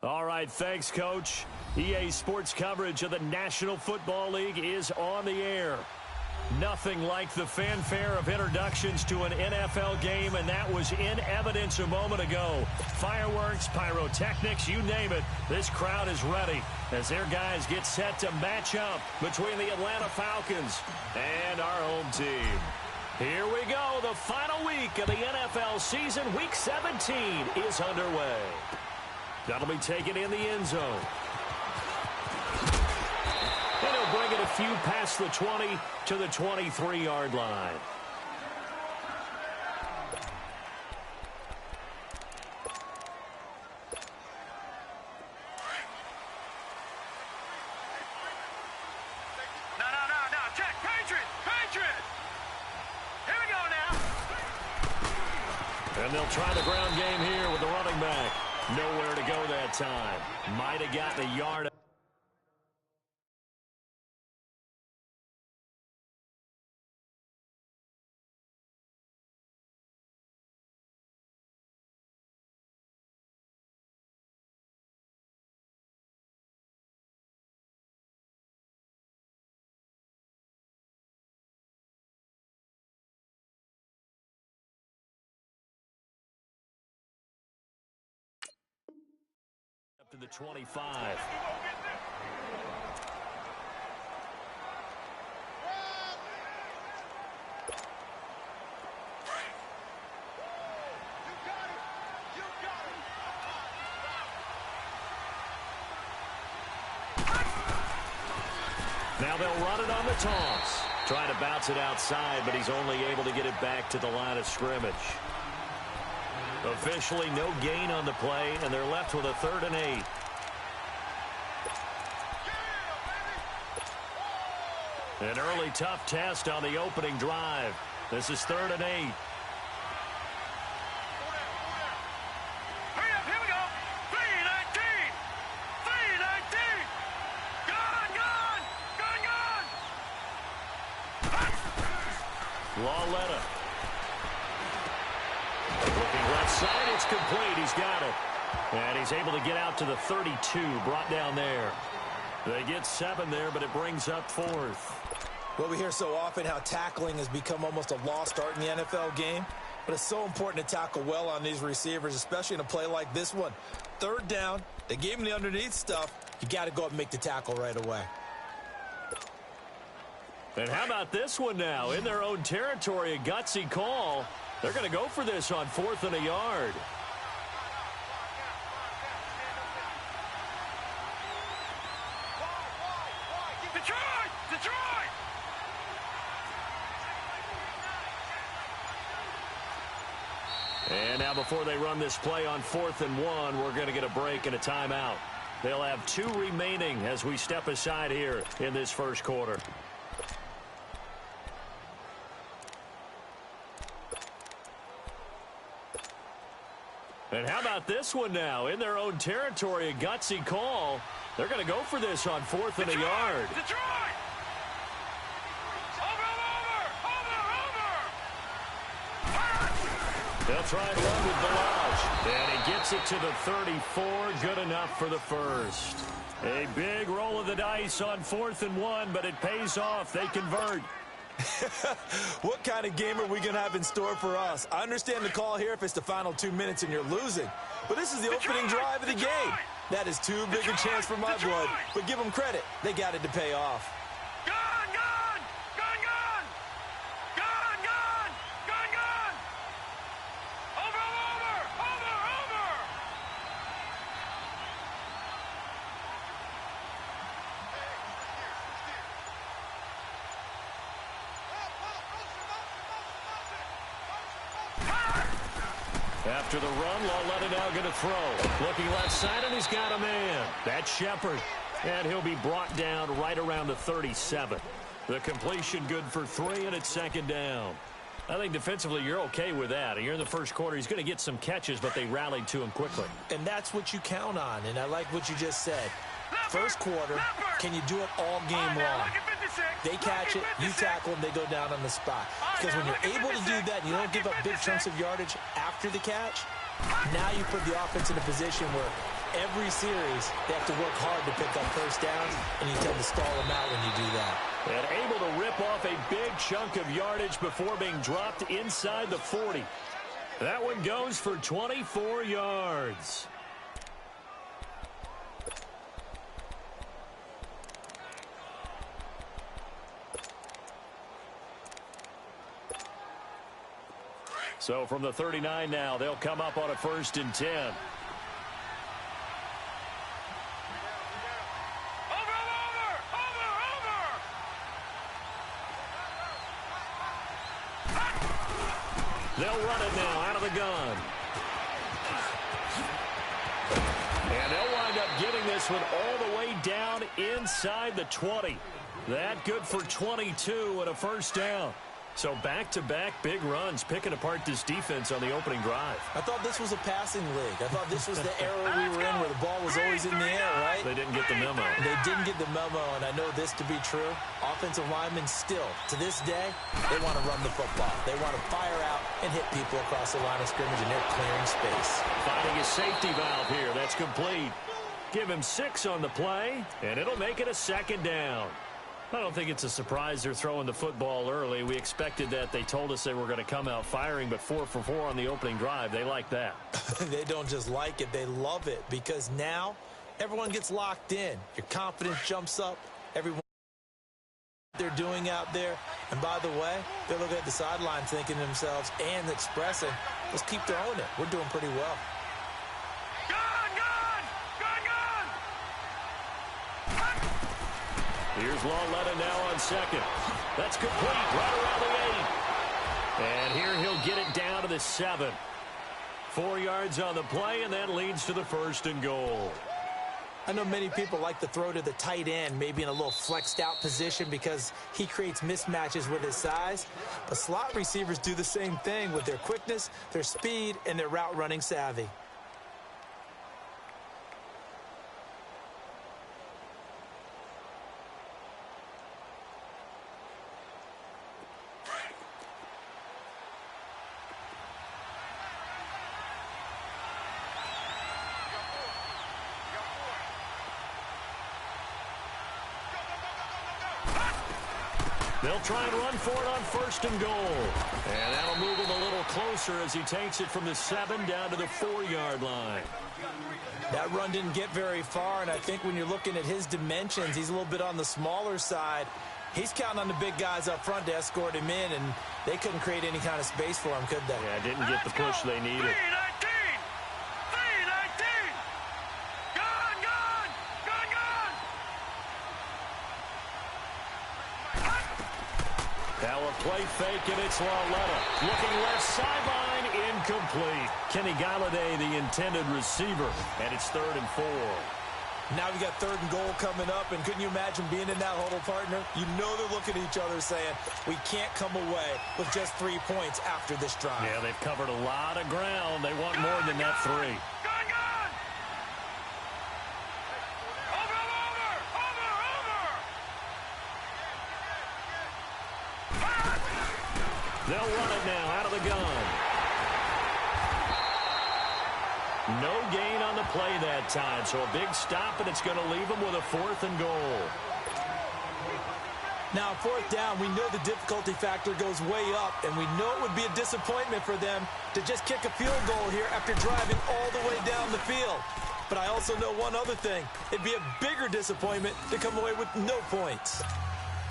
All right, thanks, Coach. EA Sports coverage of the National Football League is on the air. Nothing like the fanfare of introductions to an NFL game, and that was in evidence a moment ago. Fireworks, pyrotechnics, you name it. This crowd is ready as their guys get set to match up between the Atlanta Falcons and our home team. Here we go. The final week of the NFL season, Week 17, is underway. That'll be taken in the end zone. And he'll bring it a few past the 20 to the 23-yard line. No. Check. Patriot. Here we go now. And they'll try the ground game here with the running back. Nowhere to go that time. Might have gotten a yard. To the 25. Now they'll run it on the toss. Trying to bounce it outside, but he's only able to get it back to the line of scrimmage. Officially no gain on the play, and they're left with a 3rd and 8. An early tough test on the opening drive. This is 3rd and 8. Hurry up, here we go. 3-19. Gone. Lawletta. Looking left side, it's complete. He's got it. And he's able to get out to the 32, brought down there. They get 7 there, but it brings up 4th. Well, we hear so often how tackling has become almost a lost art in the NFL game. But it's so important to tackle well on these receivers, especially in a play like this one. 3rd down, they gave him the underneath stuff. You got to go up and make the tackle right away. And how about this one now? In their own territory, a gutsy call. They're going to go for this on 4th and a yard. Detroit! And now before they run this play on 4th and 1, we're going to get a break and a timeout. They'll have 2 remaining as we step aside here in this first quarter. And how about this one now? In their own territory, a gutsy call. They're going to go for this on 4th and a yard. Detroit! Over! They'll try and run with Balaj. And he gets it to the 34. Good enough for the first. A big roll of the dice on 4th and 1, but it pays off. They convert. What kind of game are we going to have in store for us? I understand the call here if it's the final 2 minutes and you're losing. But this is the opening drive of the game. That is too big a chance for my blood. But give them credit. They got it to pay off. After the run, Lawletta now going to throw. Looking left side, and he's got a man. That's Shepard. And he'll be brought down right around the 37. The completion good for 3, and it's 2nd down. I think defensively you're okay with that. Here in the first quarter, he's going to get some catches, but they rallied to him quickly. And that's what you count on, and I like what you just said. First quarter, can you do it all game long? They catch it, you tackle them, they go down on the spot. Because when you're able to do that and you don't give up big chunks of yardage after the catch, now you put the offense in a position where every series, they have to work hard to pick up first downs, and you tend to stall them out when you do that. And able to rip off a big chunk of yardage before being dropped inside the 40. That one goes for 24 yards. So from the 39 now, they'll come up on a 1st and 10. They'll run it now out of the gun. And they'll wind up getting this one all the way down inside the 20. That good for 22 and a 1st down. So back-to-back big runs, picking apart this defense on the opening drive. I thought this was a passing league. I thought this was the era we were in where the ball was always in the air, right? They didn't get the memo. They didn't get the memo, and I know this to be true. Offensive linemen still, to this day, they want to run the football. They want to fire out and hit people across the line of scrimmage, and they're clearing space. Finding a safety valve here. That's complete. Give him 6 on the play, and it'll make it a 2nd down. I don't think it's a surprise they're throwing the football early. We expected that. They told us they were going to come out firing, but 4 for 4 on the opening drive. They like that. They don't just like it. They love it because now everyone gets locked in. Your confidence jumps up. Everyone they're doing out there. And by the way, they're looking at the sideline thinking to themselves and expressing, let's keep throwing it. We're doing pretty well. Here's Lawletta now on 2nd. That's complete right around the 8. And here he'll get it down to the 7. 4 yards on the play, and that leads to the 1st and goal. I know many people like to throw to the tight end, maybe in a little flexed out position because he creates mismatches with his size. But slot receivers do the same thing with their quickness, their speed, and their route running savvy. They'll try and run for it on 1st and goal. And that'll move him a little closer as he takes it from the 7 down to the 4-yard line. That run didn't get very far, and I think when you're looking at his dimensions, he's a little bit on the smaller side. He's counting on the big guys up front to escort him in, and they couldn't create any kind of space for him, could they? Yeah, didn't get the push they needed. Play fake, and it's Lawletta. Looking left sideline, incomplete. Kenny Galladay, the intended receiver, and it's 3rd and 4. Now we got 3rd and goal coming up, and couldn't you imagine being in that huddle, partner? You know they're looking at each other saying, we can't come away with just 3 points after this drive. Yeah, they've covered a lot of ground. They want more than that 3. They'll run it now out of the gun. No gain on the play that time, so a big stop, and it's going to leave them with a 4th and goal. Now, 4th down, we know the difficulty factor goes way up, and we know it would be a disappointment for them to just kick a field goal here after driving all the way down the field. But I also know one other thing. It'd be a bigger disappointment to come away with no points.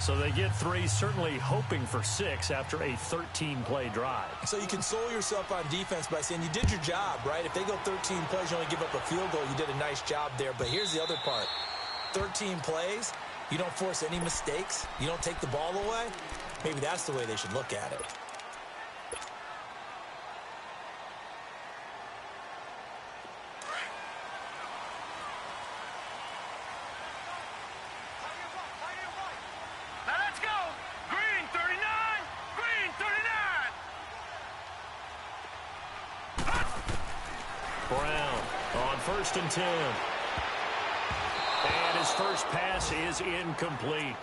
So they get 3, certainly hoping for 6 after a 13-play drive. So you console yourself on defense by saying you did your job, right? If they go 13 plays, you only give up a field goal, you did a nice job there. But here's the other part. 13 plays, you don't force any mistakes, you don't take the ball away. Maybe that's the way they should look at it. Brown on 1st and 10. And his first pass is incomplete.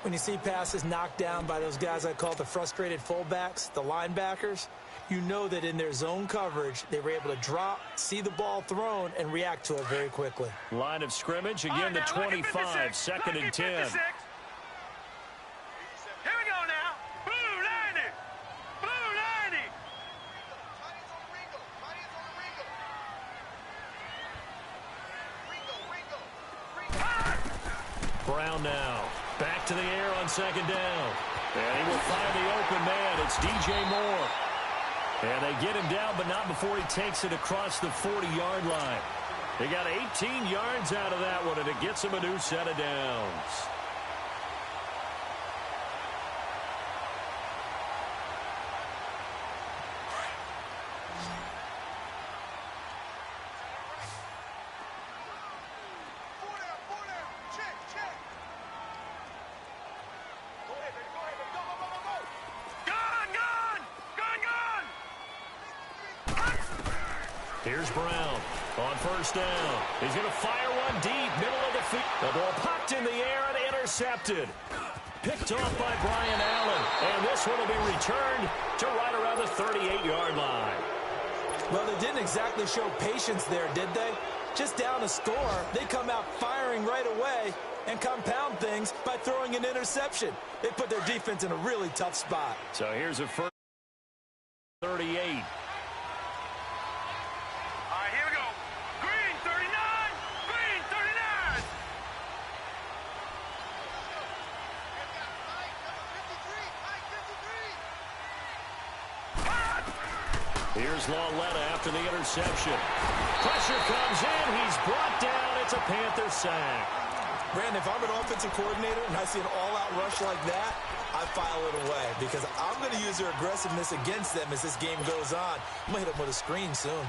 When you see passes knocked down by those guys I call the frustrated fullbacks, the linebackers, you know that in their zone coverage, they were able to drop, see the ball thrown, and react to it very quickly. Line of scrimmage, again the 25, second and 10. Here we go now. Blue 90. Blue 90. Brown now. Back to the air on second down. And he will find the open man. It's DJ Moore. And they get him down, but not before he takes it across the 40-yard line. They got 18 yards out of that one, and it gets him a new set of downs. Here's Brown on first down. He's going to fire one deep, middle of the field. The ball popped in the air and intercepted. Picked off by Brian Allen. And this one will be returned to right around the 38-yard line. Well, they didn't exactly show patience there, did they? Just down a score, they come out firing right away and compound things by throwing an interception. They put their defense in a really tough spot. So here's a first 38. Here's Lauletta after the interception. Pressure comes in. He's brought down. It's a Panther sack. Brandon, if I'm an offensive coordinator and I see an all-out rush like that, I file it away because I'm going to use their aggressiveness against them as this game goes on. I'm going to hit them with a screen soon.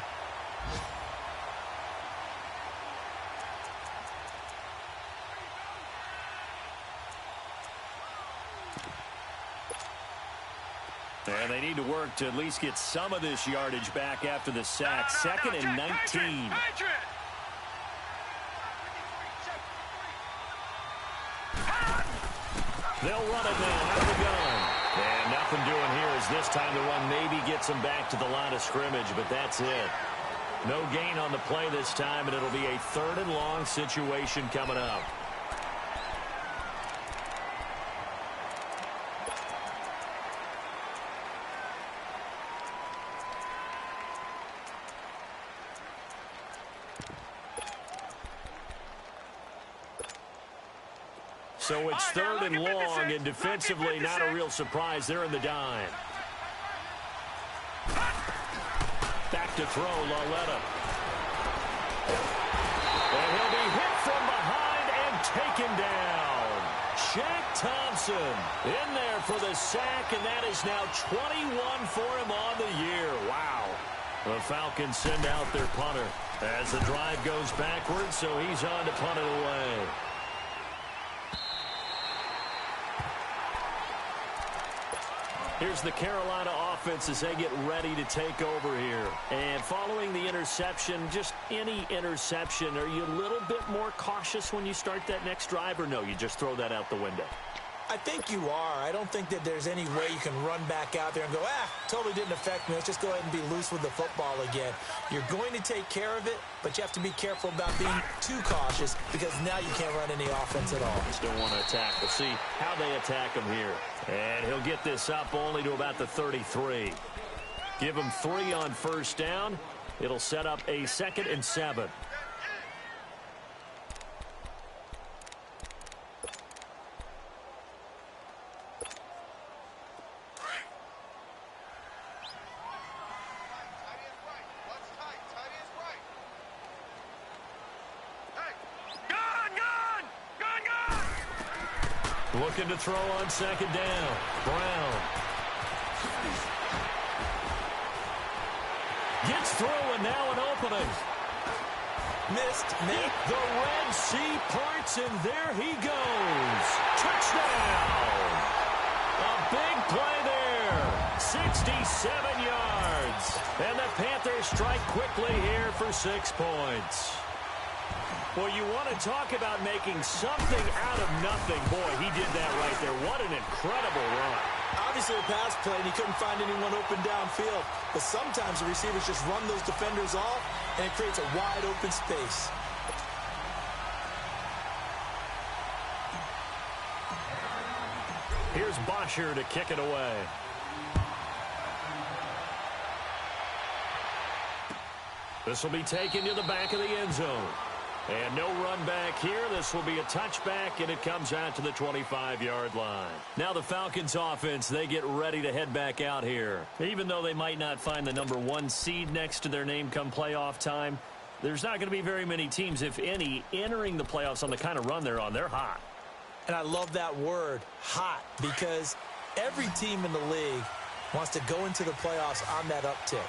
And they need to work to at least get some of this yardage back after the sack. Second and 19. They'll run it now out of the gun. And nothing doing here as this time the run maybe gets them back to the line of scrimmage, but that's it. No gain on the play this time, and it'll be a third and long situation coming up. So it's third and long, and defensively not a real surprise. They're in the dime. Back to throw, Lauletta. And he'll be hit from behind and taken down. Shaq Thompson in there for the sack, and that is now 21 for him on the year. Wow. The Falcons send out their punter as the drive goes backwards, so he's on to punt it away. Here's the Carolina offense as they get ready to take over here. And following the interception, just any interception, are you a little bit more cautious when you start that next drive, or no, you just throw that out the window? I think you are. I don't think that there's any way you can run back out there and go, totally didn't affect me. Let's just go ahead and be loose with the football again. You're going to take care of it, but you have to be careful about being too cautious because now you can't run any offense at all. Just don't want to attack. We'll see how they attack him here. And he'll get this up only to about the 33. Give him 3 on first down. It'll set up a 2nd and 7. Looking to throw on second down. Brown. Gets through, and now an opening. Missed. The Red Sea parts, and there he goes. Touchdown. A big play there. 67 yards. And the Panthers strike quickly here for 6 points. Well, you want to talk about making something out of nothing. Boy, he did that right there. What an incredible run. I'm Obviously a pass play, and he couldn't find anyone open downfield. But sometimes the receivers just run those defenders off, and it creates a wide open space. Here's Bosher to kick it away. This will be taken to the back of the end zone. And no run back here. This will be a touchback, and it comes out to the 25-yard line. Now the Falcons offense, they get ready to head back out here. Even though they might not find the #1 seed next to their name come playoff time, there's not going to be very many teams, if any, entering the playoffs on the kind of run they're on. They're hot. And I love that word, hot, because every team in the league wants to go into the playoffs on that uptick.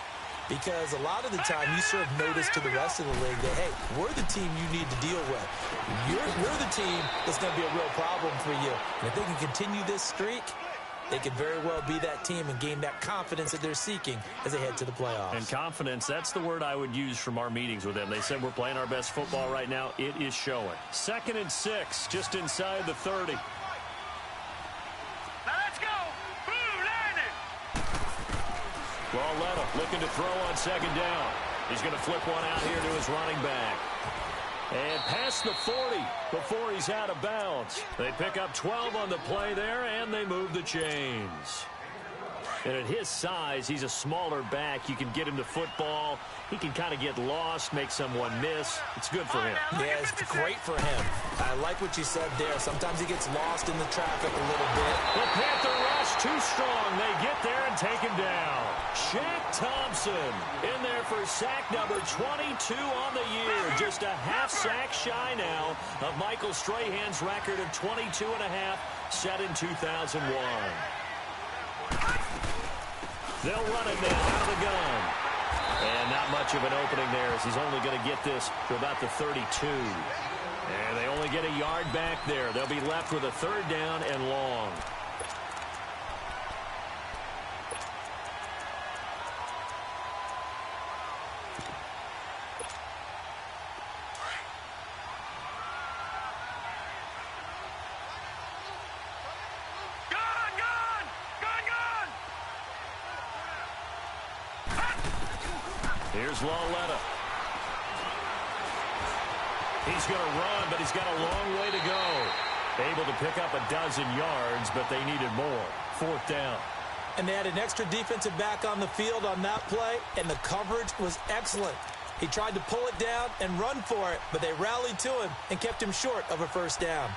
Because a lot of the time you serve notice to the rest of the league that, hey, we're the team you need to deal with. You're the team that's going to be a real problem for you. And if they can continue this streak, they could very well be that team and gain that confidence that they're seeking as they head to the playoffs. And confidence, that's the word I would use from our meetings with them. They said we're playing our best football right now. It is showing. 2nd and 6, just inside the 30. Now let's go. Boo, Landon. Lalletta looking to throw on 2nd down. He's going to flip one out here to his running back. And past the 40 before he's out of bounds. They pick up 12 on the play there, and they move the chains. And at his size, he's a smaller back. You can get him to football. He can kind of get lost, make someone miss. It's good for him. Yeah, it's great for him. I like what you said there. Sometimes he gets lost in the traffic a little bit. The Panther rush too strong. They get there and take him down. Shaq Thompson in there for sack number 22 on the year. Just a half sack shy now of Michael Strahan's record of 22.5 set in 2001. They'll run it now out of the gun. And not much of an opening there as he's only going to get this to about the 32. And they only get a yard back there. They'll be left with a 3rd down and long. Here's Lalletta. He's going to run, but he's got a long way to go. Able to pick up a dozen yards, but they needed more. 4th down. And they had an extra defensive back on the field on that play, and the coverage was excellent. He tried to pull it down and run for it, but they rallied to him and kept him short of a 1st down.